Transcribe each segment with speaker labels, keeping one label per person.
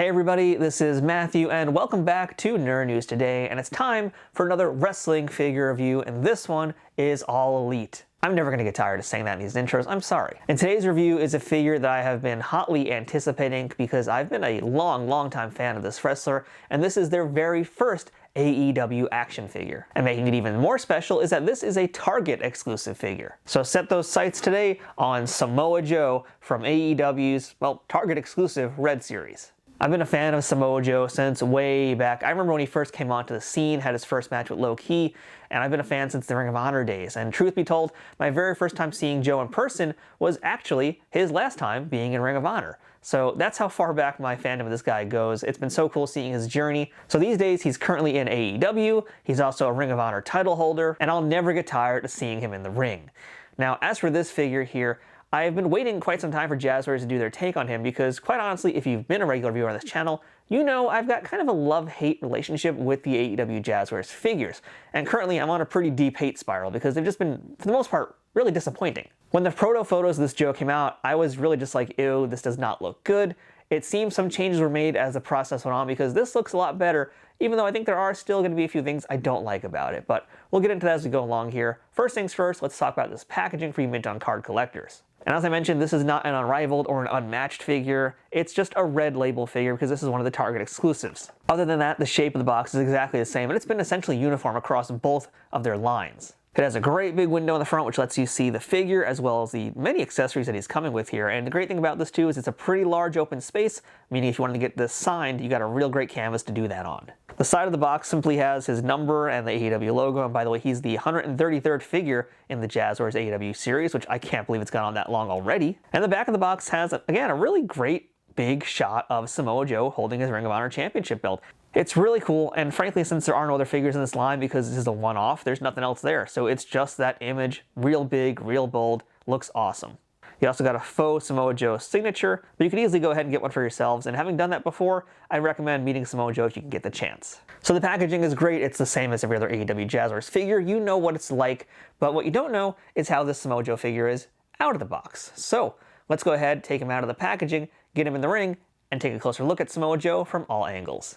Speaker 1: Hey everybody, this is Matthew and welcome back to Nerd News Today, and it's time for another wrestling figure review, and this one is All Elite. I'm never going to get tired of saying that in these intros, I'm sorry. And today's review is a figure that I have been hotly anticipating because I've been a long time fan of this wrestler, and this is their very first AEW action figure. And making it even more special is that this is a Target exclusive figure. So set those sights today on Samoa Joe from AEW's, well, Target exclusive Red Series. I've been a fan of Samoa Joe since way back. I remember when he first came onto the scene, had his first match with Low Ki, and I've been a fan since the Ring of Honor days. And truth be told, my very first time seeing Joe in person was actually his last time being in Ring of Honor. So that's how far back my fandom of this guy goes. It's been so cool seeing his journey. So these days, he's currently in AEW, he's also a Ring of Honor title holder, and I'll never get tired of seeing him in the ring. Now, as for this figure here, I've been waiting quite some time for Jazwares to do their take on him because, quite honestly, if you've been a regular viewer on this channel, you know I've got kind of a love-hate relationship with the AEW Jazwares figures. And currently I'm on a pretty deep hate spiral because they've just been, for the most part, really disappointing. When the proto photos of this Joe came out, I was really just like, ew, this does not look good. It seems some changes were made as the process went on because this looks a lot better, even though I think there are still going to be a few things I don't like about it. But we'll get into that as we go along here. First things first, let's talk about this packaging for you mint on card collectors. And as I mentioned, this is not an Unrivaled or an Unmatched figure. It's just a red label figure because this is one of the Target exclusives. Other than that, the shape of the box is exactly the same, and it's been essentially uniform across both of their lines. It has a great big window in the front which lets you see the figure as well as the many accessories that he's coming with here. And the great thing about this too is it's a pretty large open space, meaning if you wanted to get this signed, you got a real great canvas to do that on. The side of the box simply has his number and the AEW logo, and by the way, he's the 133rd figure in the Jazwares AEW series, which I can't believe it's gone on that long already. And the back of the box has, again, a really great big shot of Samoa Joe holding his Ring of Honor Championship belt. It's really cool, and frankly, since there are no other figures in this line because this is a one-off, there's nothing else there. So it's just that image, real big, real bold, looks awesome. You also got a faux Samoa Joe signature, but you can easily go ahead and get one for yourselves, and having done that before, I recommend meeting Samoa Joe if you can get the chance. So the packaging is great, it's the same as every other AEW Jazwares figure, you know what it's like, but what you don't know is how this Samoa Joe figure is out of the box. So let's go ahead, take him out of the packaging, get him in the ring, and take a closer look at Samoa Joe from all angles.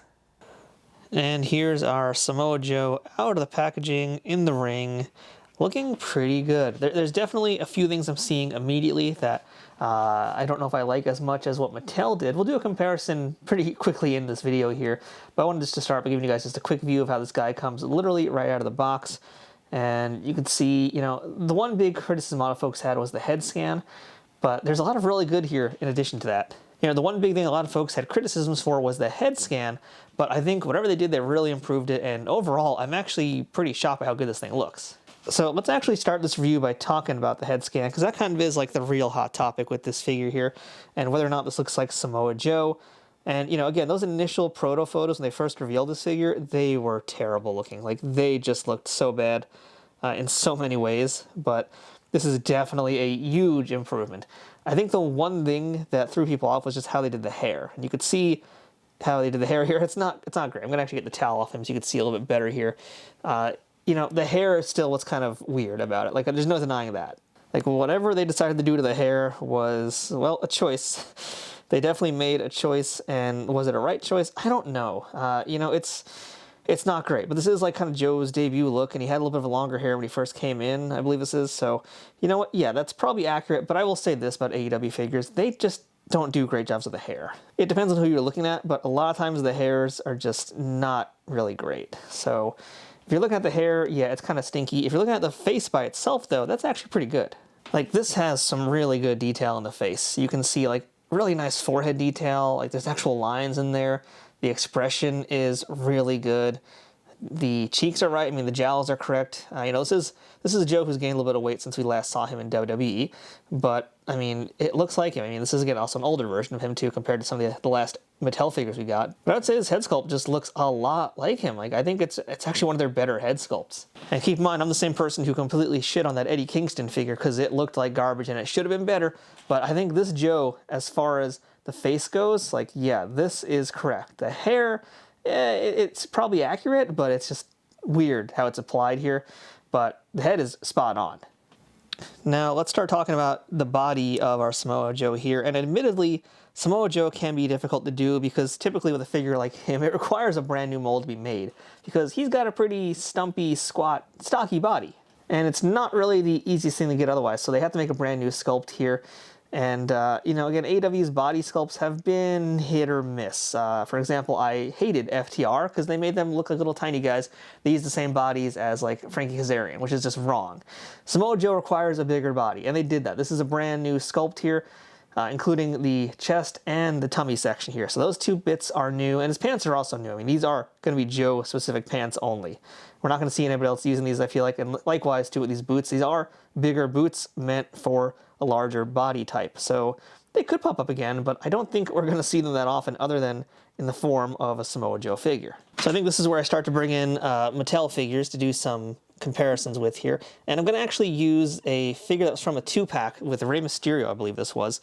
Speaker 1: And here's our Samoa Joe out of the packaging in the ring, looking pretty good. There's definitely a few things I'm seeing immediately that I don't know if I like as much as what Mattel did. We'll do a comparison pretty quickly in this video here, but I wanted just to start by giving you guys just a quick view of how this guy comes literally right out of the box. And you can see, you know, the one big criticism a lot of folks had was the head scan, but there's a lot of really good here in addition to that. You know, the one big thing a lot of folks had criticisms for was the head scan, but I think whatever they did, they really improved it, and overall, I'm actually pretty shocked by how good this thing looks. So let's actually start this review by talking about the head scan, because that kind of is like the real hot topic with this figure here, and whether or not this looks like Samoa Joe. And, you know, again, those initial proto photos when they first revealed this figure, they were terrible looking. Like, they just looked so bad in so many ways, but this is definitely a huge improvement. I think the one thing that threw people off was just how they did the hair. And you could see how they did the hair here. It's not great. I'm going to actually get the towel off him so you can see a little bit better here. You know, the hair is still what's kind of weird about it. Like, there's no denying that. Like, whatever they decided to do to the hair was, well, a choice. They definitely made a choice, and was it a right choice? I don't know. You know, it's not great, but this is like kind of Joe's debut look, and he had a little bit of a longer hair when he first came in, I believe this is, so, you know what, yeah, that's probably accurate, but I will say this about AEW figures, they just don't do great jobs with the hair. It depends on who you're looking at, but a lot of times the hairs are just not really great. So if you're looking at the hair, yeah, it's kind of stinky. If you're looking at the face by itself, though, that's actually pretty good. Like, this has some really good detail in the face. You can see, like, really nice forehead detail, like, there's actual lines in there. The expression is really good. The cheeks are right. I mean, the jowls are correct. You know, this is a Joe who's gained a little bit of weight since we last saw him in WWE. But, I mean, it looks like him. I mean, this is, again, also an older version of him, too, compared to some of the last Mattel figures we got. But I would say this head sculpt just looks a lot like him. Like, I think it's actually one of their better head sculpts. And keep in mind, I'm the same person who completely shit on that Eddie Kingston figure because it looked like garbage and it should have been better. But I think this Joe, as far as the face goes, like, yeah, this is correct. The hair, it's probably accurate, but it's just weird how it's applied here. But the head is spot on. Now let's start talking about the body of our Samoa Joe here, and admittedly, Samoa Joe can be difficult to do because typically with a figure like him, it requires a brand new mold to be made because he's got a pretty stumpy, squat, stocky body. And it's not really the easiest thing to get otherwise, so they have to make a brand new sculpt here. And, again, AEW's body sculpts have been hit or miss. For example, I hated FTR because they made them look like little tiny guys. They use the same bodies as, like, Frankie Kazarian, which is just wrong. Samoa Joe requires a bigger body, and they did that. This is a brand new sculpt here, including the chest and the tummy section here. So those two bits are new, and his pants are also new. I mean, these are going to be Joe-specific pants only. We're not going to see anybody else using these, I feel like, and likewise, too, with these boots. These are bigger boots meant for a larger body type. So they could pop up again, but I don't think we're going to see them that often other than in the form of a Samoa Joe figure. So I think this is where I start to bring in Mattel figures to do some comparisons with here. And I'm going to actually use a figure that was from a 2-pack with Rey Mysterio, I believe this was.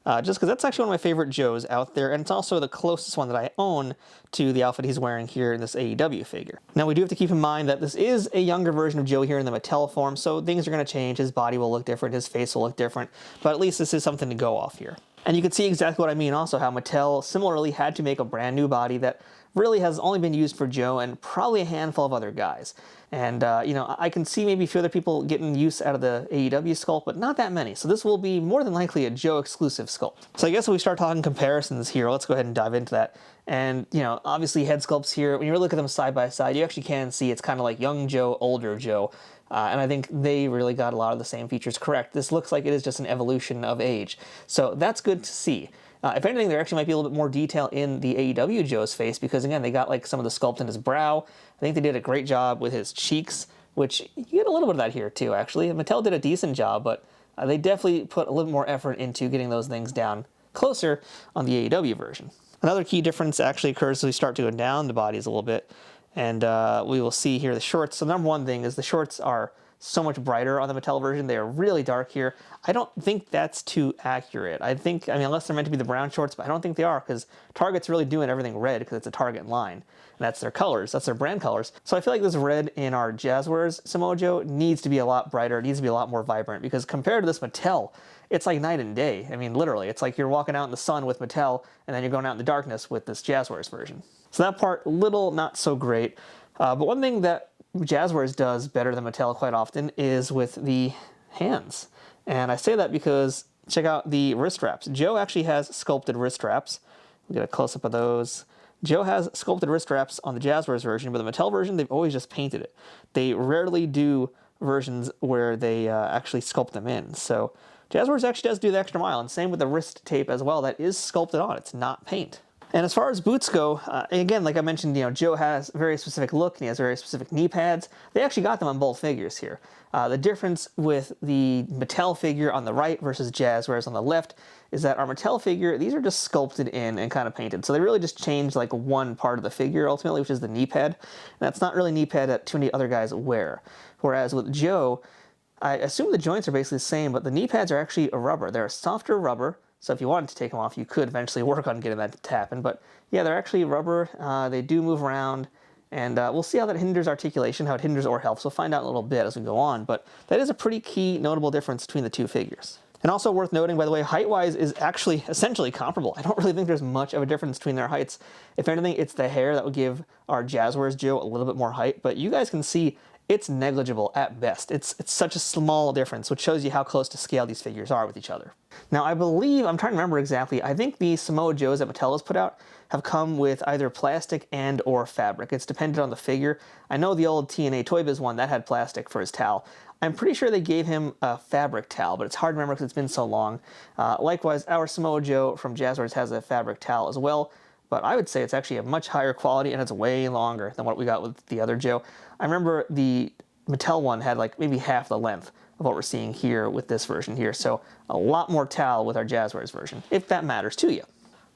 Speaker 1: Just because that's actually one of my favorite Joes out there, and it's also the closest one that I own to the outfit he's wearing here in this AEW figure. Now, we do have to keep in mind that this is a younger version of Joe here in the Mattel form, so things are going to change. His body will look different, his face will look different, but at least this is something to go off here. And you can see exactly what I mean also, how Mattel similarly had to make a brand new body that really has only been used for Joe and probably a handful of other guys. And, I can see maybe a few other people getting use out of the AEW sculpt, but not that many. So this will be more than likely a Joe exclusive sculpt. So I guess if we start talking comparisons here, let's go ahead and dive into that. And, obviously head sculpts here, when you look at them side by side, you actually can see it's kind of like young Joe, older Joe. And I think they really got a lot of the same features correct. This looks like it is just an evolution of age. So that's good to see. If anything, there actually might be a little bit more detail in the AEW Joe's face because, again, they got like some of the sculpt in his brow. I think they did a great job with his cheeks, which you get a little bit of that here too, actually. Mattel did a decent job, but they definitely put a little more effort into getting those things down closer on the AEW version. Another key difference actually occurs as we start to go down the bodies a little bit, and we will see here the shorts. So number one thing is the shorts are so much brighter on the Mattel version. They are really dark here. I don't think that's too accurate. I mean, unless they're meant to be the brown shorts, but I don't think they are because Target's really doing everything red because it's a Target line. And that's their colors. That's their brand colors. So I feel like this red in our Jazwares Samoa Joe needs to be a lot brighter. It needs to be a lot more vibrant because compared to this Mattel, it's like night and day. I mean, literally, it's like you're walking out in the sun with Mattel and then you're going out in the darkness with this Jazwares version. So that part, little not so great. But one thing that Jazwares does better than Mattel quite often is with the hands. And I say that because check out the wrist straps. Joe actually has sculpted wrist straps. We'll get a close-up of those. Joe has sculpted wrist straps on the Jazwares version, but the Mattel version, they've always just painted it. They rarely do versions where they actually sculpt them in. So Jazwares actually does do the extra mile, and same with the wrist tape as well. That is sculpted on. It's not paint. And as far as boots go, again, like I mentioned, Joe has a very specific look and he has very specific knee pads. They actually got them on both figures here. The difference with the Mattel figure on the right versus Jazwares on the left is that our Mattel figure, these are just sculpted in and kind of painted. So they really just changed like one part of the figure ultimately, which is the knee pad. And that's not really knee pad that too many other guys wear. Whereas with Joe, I assume the joints are basically the same, but the knee pads are actually a rubber. They're a softer rubber. So if you wanted to take them off, you could eventually work on getting that to happen. But yeah, they're actually rubber. They do move around. And we'll see how that hinders articulation, how it hinders or helps. We'll find out in a little bit as we go on. But that is a pretty key, notable difference between the two figures. And also worth noting, by the way, height-wise is actually essentially comparable. I don't really think there's much of a difference between their heights. If anything, it's the hair that would give our Jazwares Joe a little bit more height. But you guys can see it's negligible at best. It's such a small difference, which shows you how close to scale these figures are with each other. Now, I believe, I'm trying to remember exactly, I think the Samoa Joes that Mattel has put out have come with either plastic and or fabric. It's dependent on the figure. I know the old TNA Toy Biz one, that had plastic for his towel. I'm pretty sure they gave him a fabric towel, but it's hard to remember because it's been so long. Likewise, our Samoa Joe from Jazwares has a fabric towel as well, but I would say it's actually a much higher quality and it's way longer than what we got with the other Joe. I remember the Mattel one had like maybe half the length of what we're seeing here with this version here, so a lot more towel with our Jazwares version, if that matters to you.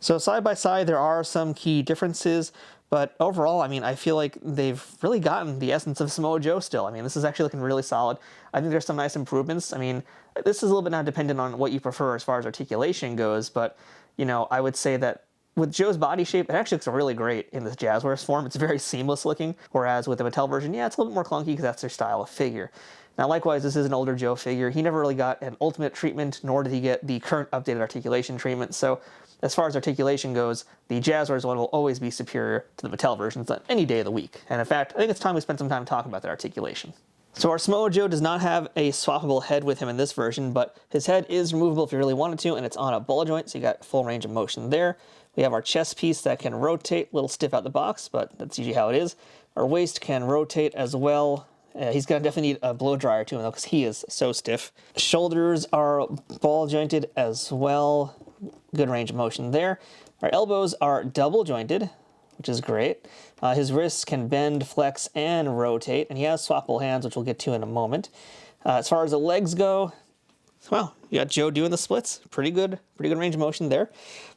Speaker 1: So side by side, there are some key differences, but overall, I mean, I feel like they've really gotten the essence of Samoa Joe still. I mean, this is actually looking really solid. I think there's some nice improvements. I mean, this is a little bit now dependent on what you prefer as far as articulation goes, but, I would say that with Joe's body shape, it actually looks really great in this Jazwares form. It's very seamless looking, whereas with the Mattel version, yeah, it's a little bit more clunky because that's their style of figure. Now, likewise, this is an older Joe figure. He never really got an ultimate treatment, nor did he get the current updated articulation treatment. So as far as articulation goes, the Jazwares one will always be superior to the Mattel versions on any day of the week. And in fact, I think it's time we spend some time talking about that articulation. So our Samoa Joe does not have a swappable head with him in this version, but his head is removable if you really wanted to, and it's on a ball joint, so you got full range of motion there. We have our chest piece that can rotate, a little stiff out the box, but that's usually how it is. Our waist can rotate as well. He's going to definitely need a blow dryer to him, though, because he is so stiff. Shoulders are ball jointed as well. Good range of motion there. Our elbows are double jointed, which is great. His wrists can bend, flex, and rotate, and he has swappable hands, which we'll get to in a moment. As far as the legs go, well, you got Joe doing the splits. Pretty good range of motion there.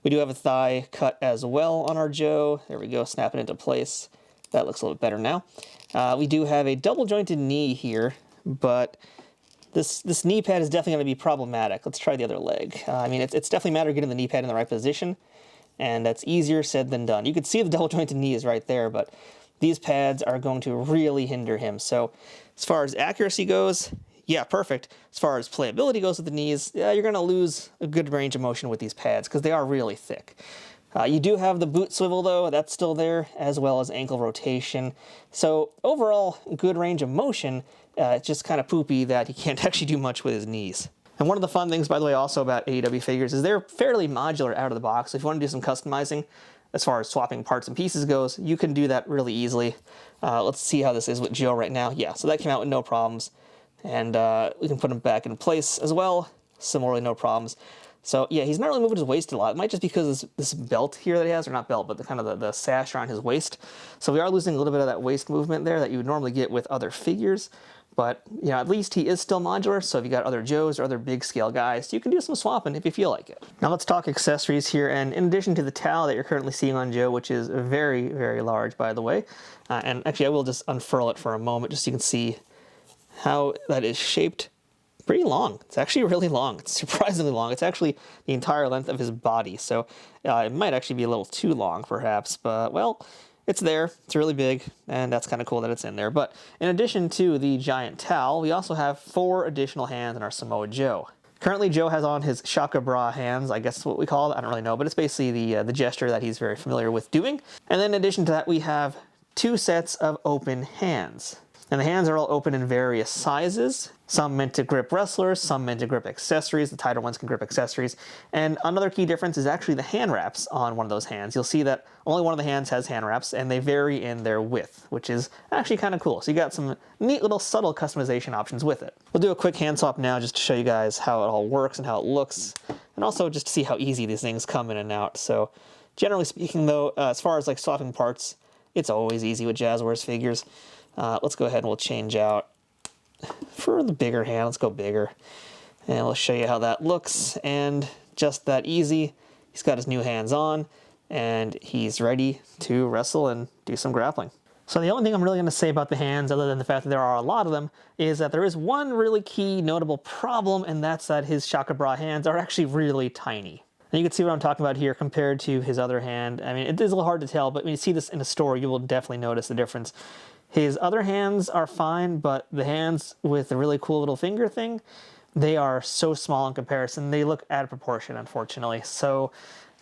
Speaker 1: We do have a thigh cut as well on our Joe. There we go, snap it into place. That looks a little bit better now. We do have a double jointed knee here, but this knee pad is definitely going to be problematic. Let's try the other leg. I mean, it's definitely a matter of getting the knee pad in the right position, and that's easier said than done. You can see the double jointed knee is right there, but these pads are going to really hinder him. So as far as accuracy goes, yeah, perfect. As far as playability goes with the knees, yeah, you're going to lose a good range of motion with these pads because they are really thick. You do have the boot swivel, though. That's still there, as well as ankle rotation. So overall, good range of motion. It's just kind of poopy that he can't actually do much with his knees. And one of the fun things, by the way, also about AEW figures is they're fairly modular out of the box. So if you want to do some customizing, as far as swapping parts and pieces goes, you can do that really easily. Let's see how this is with Joe right now. Yeah, so that came out with no problems. And we can put him back in place as well. Similarly, no problems. So yeah, he's not really moving his waist a lot. It might just be because this belt here that he has, or not belt, but the sash around his waist. So we are losing a little bit of that waist movement there that you would normally get with other figures. But you know, at least he is still modular, so if you got other Joes or other big scale guys, you can do some swapping if you feel like it. Now let's talk accessories here, and in addition to the towel that you're currently seeing on Joe, which is very, very large, by the way, and actually I will just unfurl it for a moment just so you can see how that is shaped. Pretty long. It's actually really long. It's surprisingly long. It's actually the entire length of his body, so it might actually be a little too long, perhaps, but, well, it's there. It's really big, and that's kind of cool that it's in there. But in addition to the giant towel, we also have 4 additional hands in our Samoa Joe. Currently, Joe has on his shaka bra hands, I guess that's what we call it. I don't really know, but it's basically the gesture that he's very familiar with doing. And then in addition to that, we have 2 sets of open hands. And the hands are all open in various sizes. Some meant to grip wrestlers, some meant to grip accessories. The tighter ones can grip accessories. And another key difference is actually the hand wraps on one of those hands. You'll see that only one of the hands has hand wraps, and they vary in their width, which is actually kind of cool. So you got some neat little subtle customization options with it. We'll do a quick hand swap now just to show you guys how it all works and how it looks, and also just to see how easy these things come in and out. So generally speaking, though, as far as like swapping parts, it's always easy with Jazwares figures. Let's go ahead and we'll change out for the bigger hand. Let's go bigger. And we'll show you how that looks. And just that easy. He's got his new hands on, and he's ready to wrestle and do some grappling. So the only thing I'm really going to say about the hands, other than the fact that there are a lot of them, is that there is one really key notable problem, and that's that his shaka bra hands are actually really tiny. And you can see what I'm talking about here compared to his other hand. I mean, it is a little hard to tell, but when you see this in a store, you will definitely notice the difference. His other hands are fine, but the hands with the really cool little finger thing, they are so small in comparison. They look out of proportion, unfortunately. So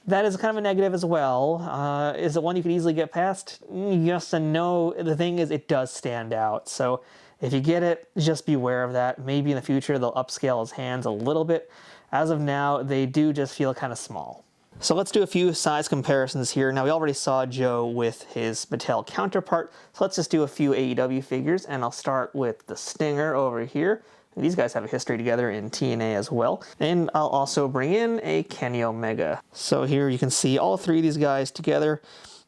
Speaker 1: that is kind of a negative as well. Is it one you could easily get past? Yes and no. The thing is, it does stand out. So if you get it, just beware of that. Maybe in the future they'll upscale his hands a little bit. As of now, they do just feel kind of small. So let's do a few size comparisons here. Now, we already saw Joe with his Mattel counterpart, so let's just do a few AEW figures, and I'll start with the Stinger over here. These guys have a history together in TNA as well. And I'll also bring in a Kenny Omega. So here you can see all 3 of these guys together.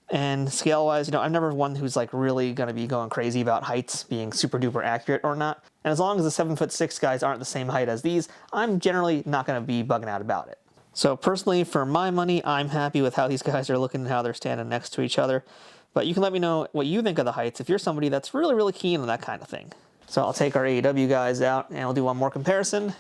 Speaker 1: And scale-wise, you know, I'm never one who's like really going to be going crazy about heights being super duper accurate or not. And as long as the 7'6" guys aren't the same height as these, I'm generally not going to be bugging out about it. So personally, for my money, I'm happy with how these guys are looking and how they're standing next to each other. But you can let me know what you think of the heights if you're somebody that's really, really keen on that kind of thing. So I'll take our AEW guys out and we'll do one more comparison. And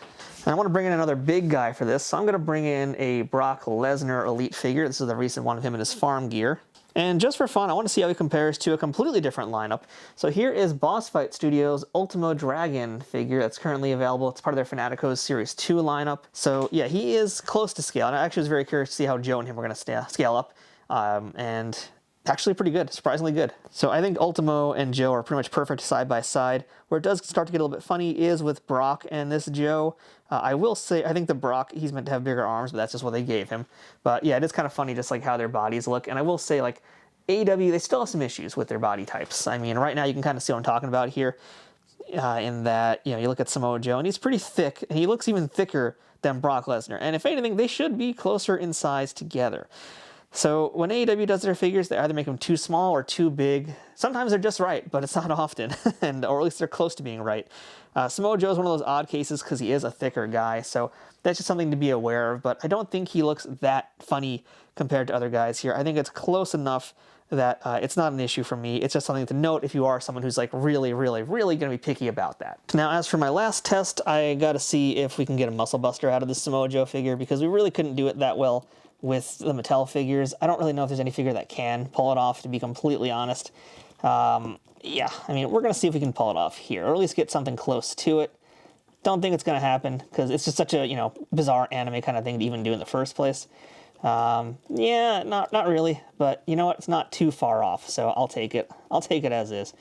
Speaker 1: I want to bring in another big guy for this. So I'm going to bring in a Brock Lesnar Elite figure. This is the recent one of him in his farm gear. And just for fun, I want to see how he compares to a completely different lineup. So here is Boss Fight Studios' Ultimo Dragon figure that's currently available. It's part of their Fanatico's Series 2 lineup. So yeah, he is close to scale. And I actually was very curious to see how Joe and him were going to scale up. And actually pretty good, surprisingly good. So I think Ultimo and Joe are pretty much perfect side by side. Where it does start to get a little bit funny is with Brock and this Joe. I will say, I think the Brock, he's meant to have bigger arms, but that's just what they gave him. But yeah, it is kind of funny just like how their bodies look. And I will say, like, AEW, they still have some issues with their body types. I mean, right now you can kind of see what I'm talking about here, in that, you know, you look at Samoa Joe, and he's pretty thick, and he looks even thicker than Brock Lesnar. And if anything, they should be closer in size together. So when AEW does their figures, they either make them too small or too big. Sometimes they're just right, but it's not often, or at least they're close to being right. Samoa Joe is one of those odd cases because he is a thicker guy, so that's just something to be aware of, but I don't think he looks that funny compared to other guys here. I think it's close enough that it's not an issue for me. It's just something to note if you are someone who's like really, really, really going to be picky about that. Now, as for my last test, I got to see if we can get a muscle buster out of this Samoa Joe figure, because we really couldn't do it that well with the Mattel figures. I don't really know if there's any figure that can pull it off, to be completely honest. Yeah, I mean, we're going to see if we can pull it off here, or at least get something close to it. Don't think it's going to happen, because it's just such a, you know, bizarre anime kind of thing to even do in the first place. Yeah, not really, but you know what? It's not too far off, so I'll take it. I'll take it as is.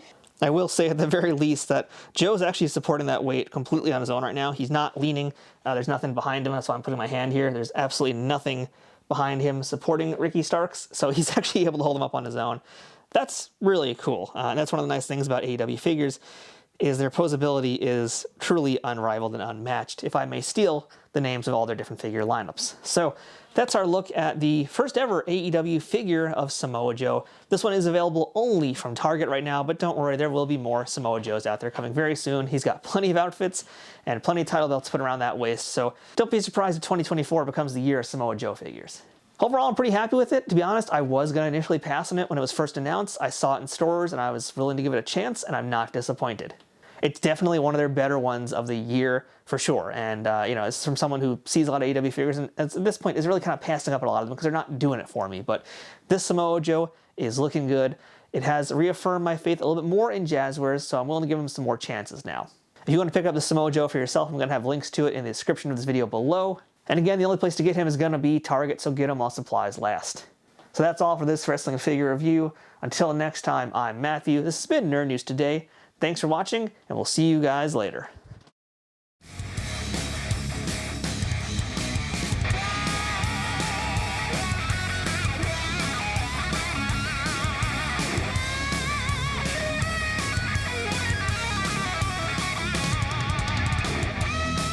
Speaker 1: I will say at the very least that Joe's actually supporting that weight completely on his own right now. He's not leaning. There's nothing behind him. That's why I'm putting my hand here. There's absolutely nothing behind him supporting Ricky Starks, so he's actually able to hold him up on his own. That's really cool. And that's one of the nice things about AEW figures, is their posability is truly unrivaled and unmatched, if I may steal the names of all their different figure lineups. So that's our look at the first ever AEW figure of Samoa Joe. This one is available only from Target right now, but don't worry, there will be more Samoa Joes out there coming very soon. He's got plenty of outfits and plenty of title belts put around that waist, so don't be surprised if 2024 becomes the year of Samoa Joe figures. Overall, I'm pretty happy with it. To be honest, I was going to initially pass on it when it was first announced. I saw it in stores and I was willing to give it a chance, and I'm not disappointed. It's definitely one of their better ones of the year, for sure. And, you know, it's from someone who sees a lot of AEW figures, and at this point is really kind of passing up at a lot of them because they're not doing it for me. But this Samoa Joe is looking good. It has reaffirmed my faith a little bit more in Jazwares, so I'm willing to give him some more chances now. If you want to pick up the Samoa Joe for yourself, I'm going to have links to it in the description of this video below. And again, the only place to get him is going to be Target, so get him while supplies last. So that's all for this wrestling figure review. Until next time, I'm Matthew. This has been Nerd News Today. Thanks for watching, and we'll see you guys later.